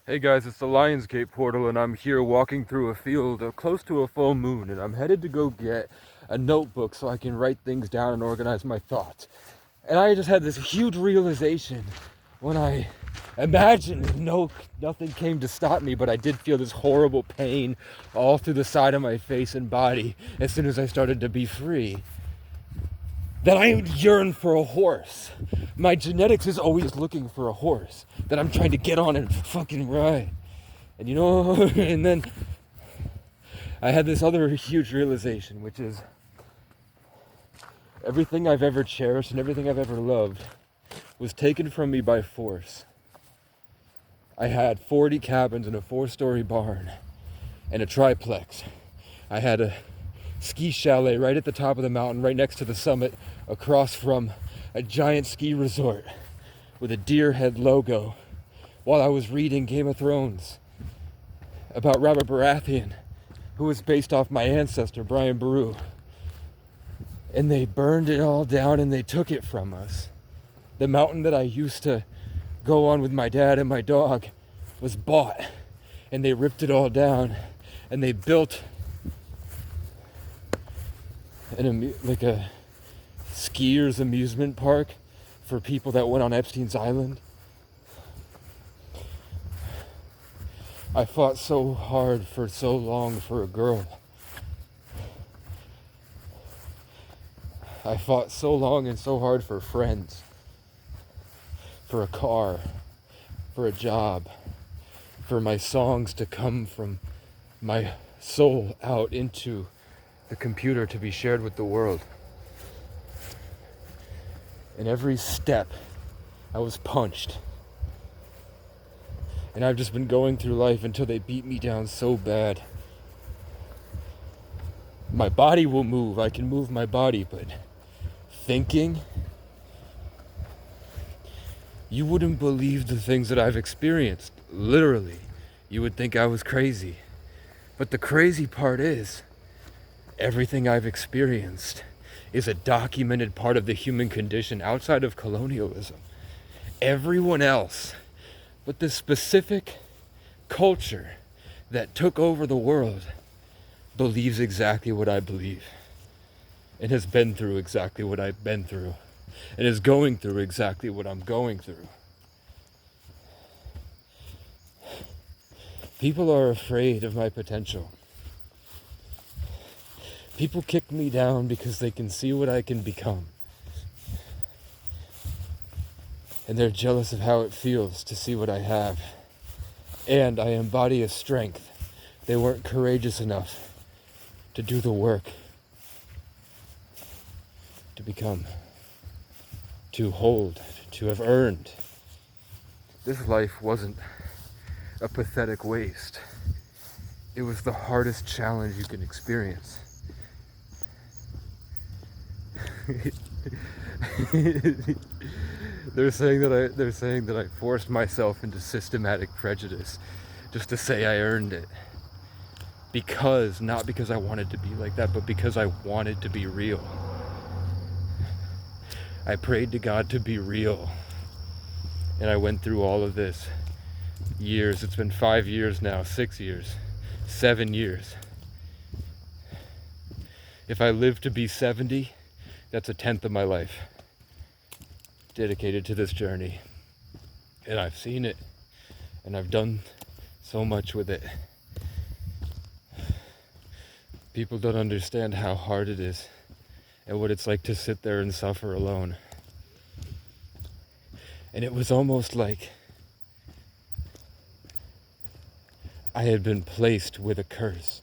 Hey guys, it's the Lionsgate portal, and I'm here walking through a field close to a full moon, and I'm headed to go get a notebook so I can write things down and organize my thoughts. And I just had this huge realization when I imagined nothing came to stop me, but I did feel this horrible pain all through the side of my face and body as soon as I started to be free. That I yearn for a horse. My genetics is always looking for a horse that I'm trying to get on and fucking ride. And and then I had this other huge realization, which is everything I've ever cherished and everything I've ever loved was taken from me by force. I had 40 cabins and a 4-story barn and a triplex. I had a ski chalet right at the top of the mountain, right next to the summit, across from a giant ski resort with a deer head logo, while I was reading Game of Thrones about Robert Baratheon, who was based off my ancestor, Brian Boru. And they burned it all down and they took it from us. The mountain that I used to go on with my dad and my dog was bought, and they ripped it all down, and they built a skier's amusement park for people that went on Epstein's Island. I fought so hard for so long for a girl. I fought so long and so hard for friends, for a car, for a job, for my songs to come from my soul out into the computer to be shared with the world. And every step I was punched. And I've just been going through life until they beat me down so bad. My body will move, I can move my body, but thinking, you wouldn't believe the things that I've experienced. Literally, you would think I was crazy. But the crazy part is, everything I've experienced is a documented part of the human condition outside of colonialism. Everyone else, but this specific culture that took over the world, believes exactly what I believe, and has been through exactly what I've been through, and is going through exactly what I'm going through. People are afraid of my potential. People kick me down because they can see what I can become. And they're jealous of how it feels to see what I have. And I embody a strength they weren't courageous enough to do the work to become, to hold, to have earned. This life wasn't a pathetic waste. It was the hardest challenge you can experience. They're saying that I forced myself into systematic prejudice just to say I earned it. Not because I wanted to be like that, but because I wanted to be real. I prayed to God to be real. And I went through all of this. Years. It's been 5 years now, 6 years, 7 years. If I live to be 70, that's a tenth of my life dedicated to this journey. And I've seen it, and I've done so much with it. People don't understand how hard it is and what it's like to sit there and suffer alone. And it was almost like I had been placed with a curse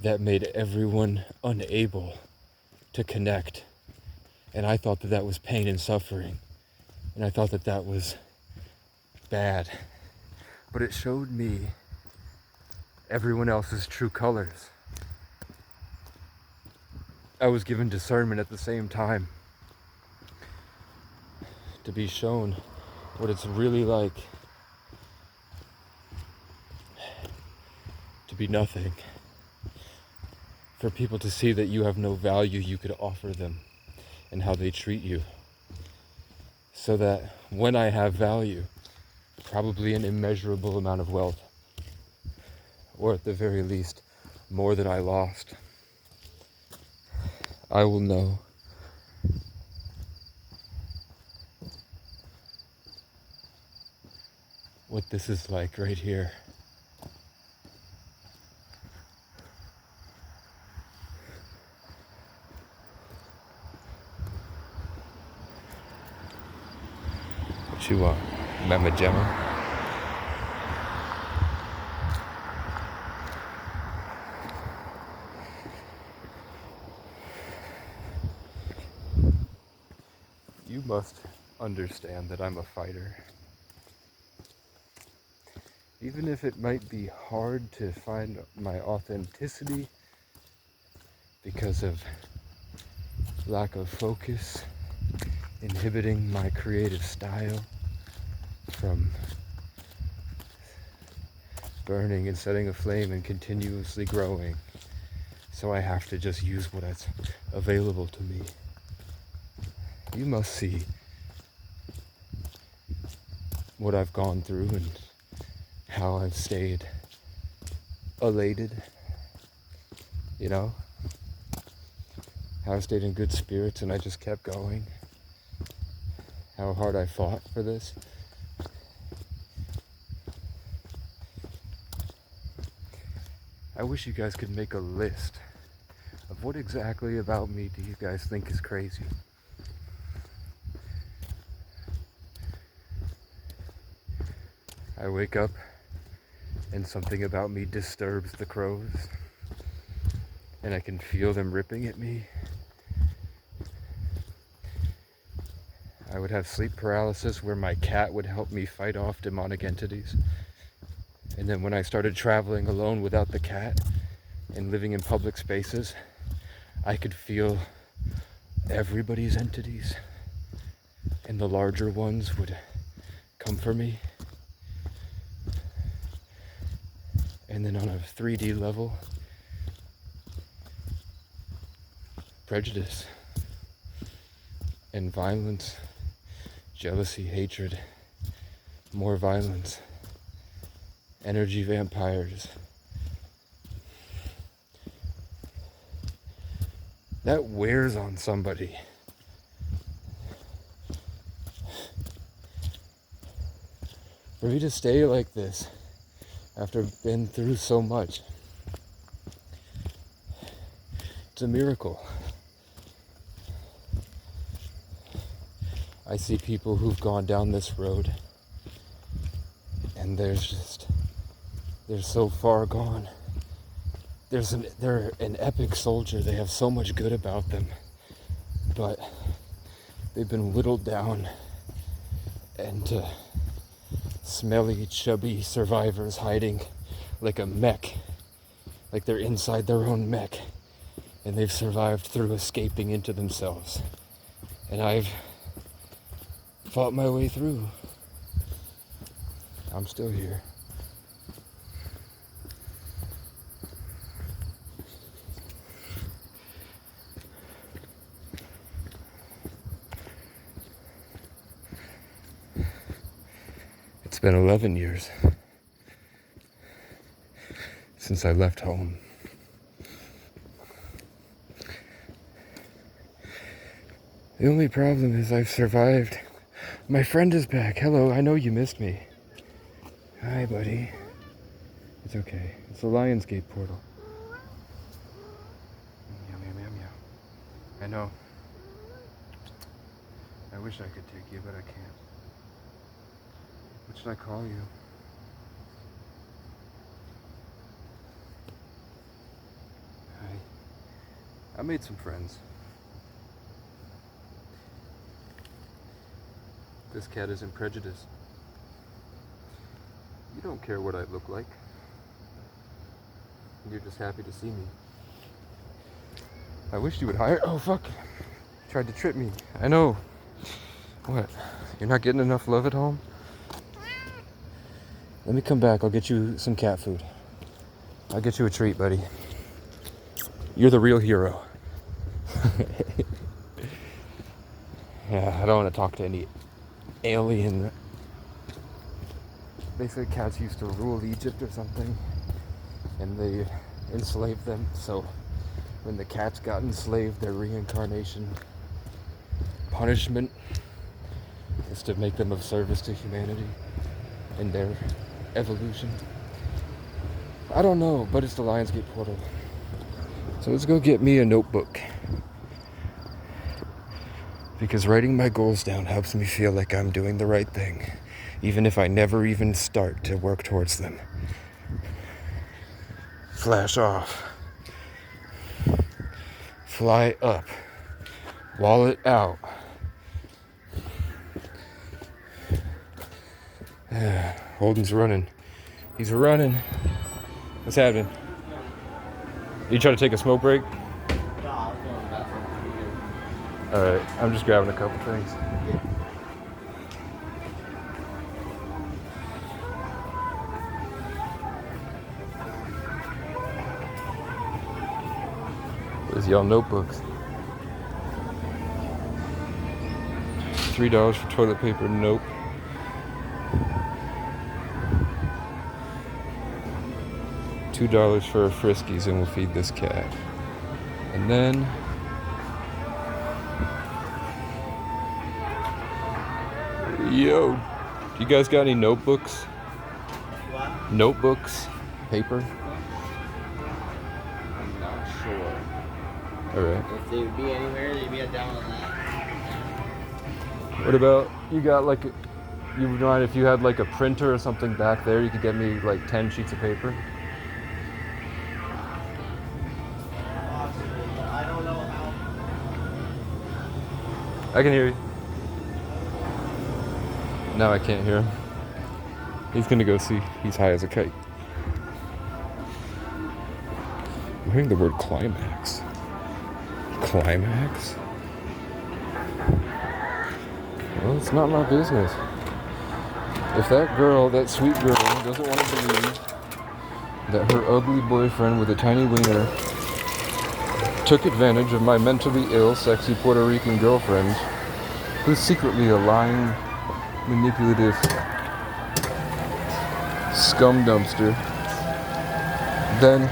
that made everyone unable to connect. And I thought that that was pain and suffering. And I thought that that was bad. But it showed me everyone else's true colors. I was given discernment at the same time to be shown what it's really like to be nothing. For people to see that you have no value you could offer them and how they treat you. So that when I have value, probably an immeasurable amount of wealth, or at the very least, more than I lost, I will know what this is like right here. What you want, Mama Gemma? You must understand that I'm a fighter. Even if it might be hard to find my authenticity because of lack of focus, inhibiting my creative style from burning and setting aflame and continuously growing. So I have to just use what's available to me. You must see what I've gone through and how I've stayed elated, you know? How I stayed in good spirits and I just kept going. How hard I fought for this. I wish you guys could make a list of what exactly about me do you guys think is crazy. I wake up and something about me disturbs the crows and I can feel them ripping at me. I would have sleep paralysis where my cat would help me fight off demonic entities. And then when I started traveling alone without the cat and living in public spaces, I could feel everybody's entities and the larger ones would come for me. And then on a 3D level, prejudice and violence, jealousy, hatred, more violence, energy vampires. That wears on somebody. For me to stay like this after been through so much, it's a miracle. I see people who've gone down this road and they're so far gone. They're an epic soldier. They have so much good about them, but they've been whittled down and smelly, chubby survivors hiding like a mech, like they're inside their own mech, and they've survived through escaping into themselves. And I've fought my way through. I'm still here. It's been 11 years since I left home. The only problem is I've survived. My friend is back. Hello, I know you missed me. Hi, buddy. It's okay. It's the Lionsgate portal. Meow, meow, meow, meow. I know. I wish I could take you, but I can't. What should I call you? Hi. I made some friends. This cat isn't prejudiced. You don't care what I look like. You're just happy to see me. I wish you would hire. Oh, fuck. Tried to trip me. I know. What? You're not getting enough love at home? Let me come back. I'll get you some cat food. I'll get you a treat, buddy. You're the real hero. Yeah, I don't want to talk to any alien they say cats used to rule Egypt or something, and they enslaved them. So when the cats got enslaved, their reincarnation punishment is to make them of service to humanity in their evolution. I don't know, but it's the Lionsgate portal. So let's go get me a notebook. Because writing my goals down helps me feel like I'm doing the right thing, even if I never even start to work towards them. Flash off. Fly up. Wallet out. Holden's running. He's running. What's happening? You trying to take a smoke break? Alright, I'm just grabbing a couple things. There's y'all notebooks. $3 for toilet paper, nope. $2 for a Friskies and we'll feed this cat. And then yo, you guys got any notebooks? What? Notebooks? Paper? I'm not sure. Alright. If they would be anywhere, they'd be down on that. What about, you got like, you would mind if you had like a printer or something back there, you could get me like 10 sheets of paper? Possibly, but I don't know how. I can hear you. Now I can't hear him. He's gonna go see. He's high as a kite. I'm hearing the word climax. Climax? Well, it's not my business. If that girl, that sweet girl, doesn't want to believe that her ugly boyfriend with a tiny wiener took advantage of my mentally ill, sexy Puerto Rican girlfriend, who's secretly a lying, manipulative scum dumpster, then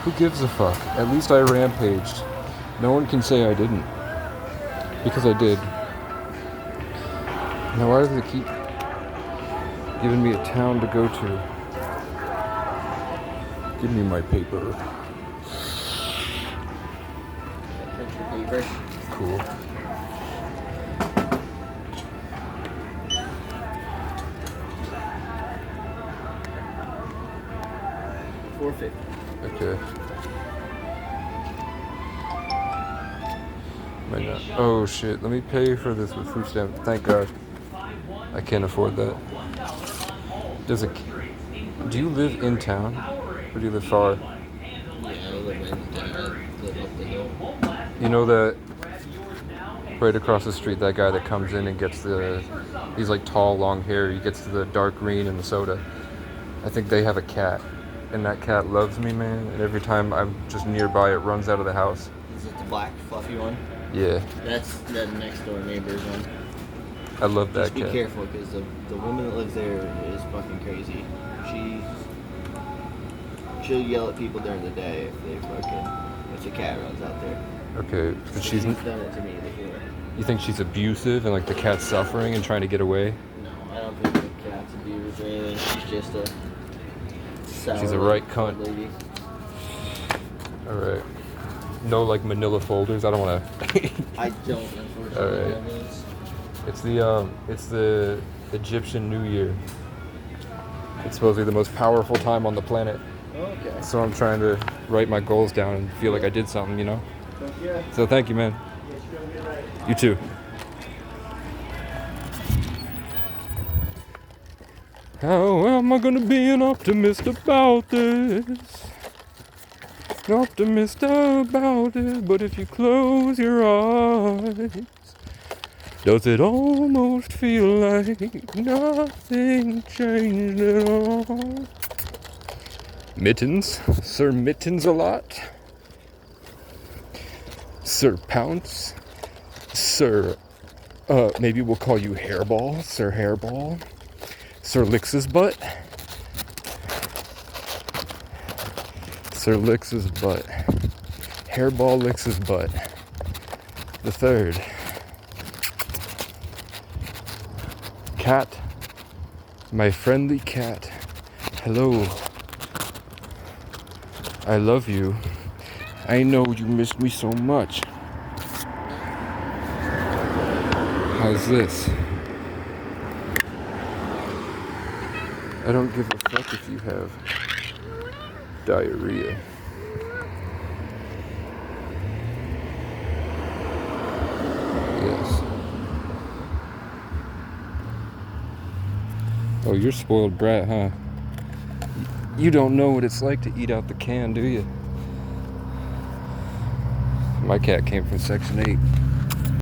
who gives a fuck? At least I rampaged. No one can say I didn't. Because I did. Now why do they keep giving me a town to go to? Give me my paper. Paper. Cool. $4.50. Okay. Might not. Oh shit, let me pay for this with food stamp. Thank God. I can't afford that. Do you live in town? Or do you live far? Yeah, I live in I live up the hill. You know that right across the street, that guy that comes in and gets he's like tall, long hair, he gets the dark green and the soda. I think they have a cat. And that cat loves me, man. And every time I'm just nearby, it runs out of the house. Is it the black fluffy one? Yeah. That's the next door neighbor's one. I love that Just be cat. careful, because the woman that lives there is fucking crazy. She'll yell at people during the day if the cat runs out there. Okay, but she's done it to me before. You think she's abusive and like the cat's suffering and trying to get away? No, I don't think the cat's abused or anything. She's just a sour, She's a right cunt. lady. Alright. No like manila folders, I don't wanna I don't, unfortunately. Alright. It's the Egyptian New Year. It's supposedly the most powerful time on the planet. Okay. So I'm trying to write my goals down and feel like I did something, you know? Yeah. So thank you, man. You too. How am I gonna be an optimist about this? An optimist about it, but if you close your eyes, does it almost feel like nothing changed at all? Mittens, Sir Mittens a lot. Sir Pounce, Sir, maybe we'll call you Hairball, Sir Hairball, Sir Lix's butt. Sir Lix's butt. Hairball Lix's butt. The third. Cat. My friendly cat. Hello. I love you. I know you missed me so much. How's this? I don't give a fuck if you have diarrhea. Yes. Oh, you're spoiled brat, huh? You don't know what it's like to eat out the can, do you? My cat came from Section 8.